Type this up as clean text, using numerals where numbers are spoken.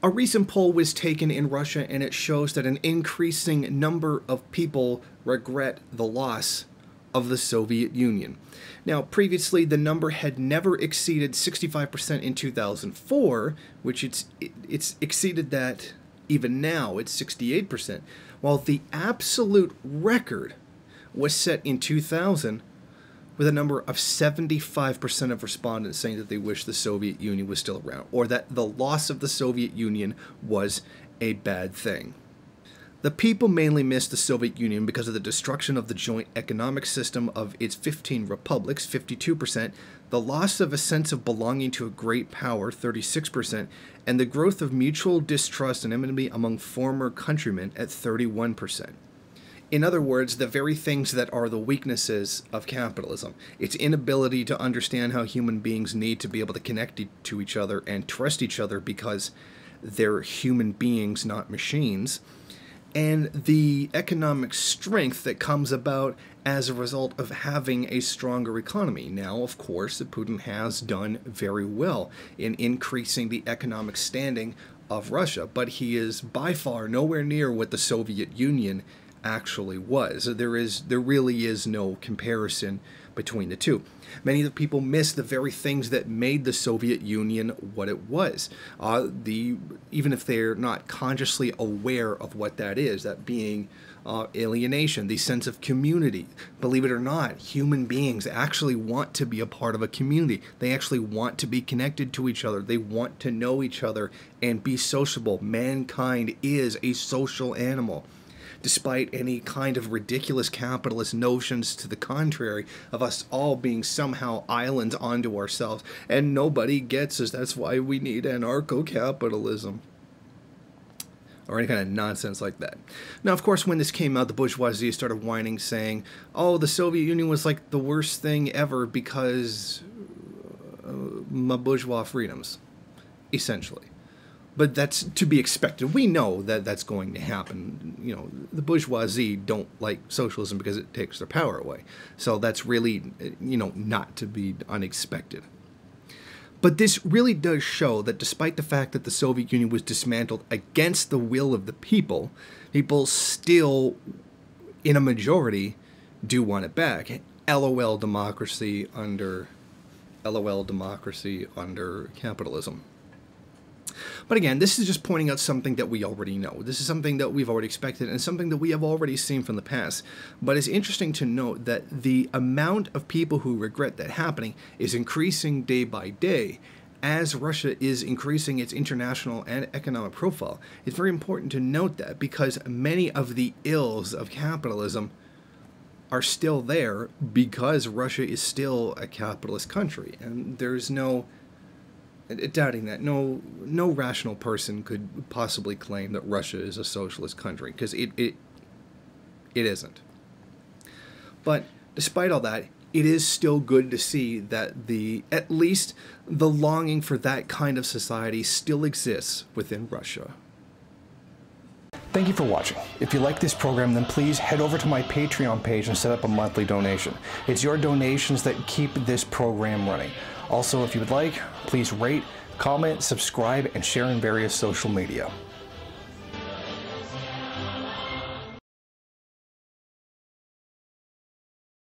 A recent poll was taken in Russia, and it shows that an increasing number of people regret the loss of the Soviet Union. Now, previously, the number had never exceeded 65% in 2004, which it's exceeded that even now. It's 68%, while the absolute record was set in 2000 with a number of 75% of respondents saying that they wish the Soviet Union was still around, or that the loss of the Soviet Union was a bad thing. The people mainly missed the Soviet Union because of the destruction of the joint economic system of its 15 republics, 52%, the loss of a sense of belonging to a great power, 36%, and the growth of mutual distrust and enmity among former countrymen at 31%. In other words, the very things that are the weaknesses of capitalism. Its inability to understand how human beings need to be able to connect to each other and trust each other because they're human beings, not machines. And the economic strength that comes about as a result of having a stronger economy. Now, of course, Putin has done very well in increasing the economic standing of Russia, but he is by far nowhere near what the Soviet Union actually was. There really is no comparison between the two. Many of the people miss the very things that made the Soviet Union what it was. Even if they're not consciously aware of what that is, that being alienation, the sense of community. Believe it or not, human beings actually want to be a part of a community. They actually want to be connected to each other. They want to know each other and be sociable. Mankind is a social animal. Despite any kind of ridiculous capitalist notions to the contrary of us all being somehow islands unto ourselves, and nobody gets us. That's why we need anarcho-capitalism. Or any kind of nonsense like that. Now, of course, when this came out, the bourgeoisie started whining, saying, oh, the Soviet Union was like the worst thing ever because my bourgeois freedoms, essentially. But that's to be expected. We know that that's going to happen. You know, the bourgeoisie don't like socialism because it takes their power away. So that's really, not to be unexpected. But this really does show that despite the fact that the Soviet Union was dismantled against the will of the people, people still, in a majority, do want it back. LOL democracy under capitalism. But again, this is just pointing out something that we already know. This is something that we've already expected and something that we have already seen from the past. But it's interesting to note that the amount of people who regret that happening is increasing day by day as Russia is increasing its international and economic profile. It's very important to note that because many of the ills of capitalism are still there because Russia is still a capitalist country. And there's no doubting that. No rational person could possibly claim that Russia is a socialist country, because it isn't. But despite all that, it is still good to see that at least the longing for that kind of society still exists within Russia. Thank you for watching. If you like this program, then please head over to my Patreon page and set up a monthly donation. It's your donations that keep this program running. Also, if you would like, please rate, comment, subscribe, and share in various social media.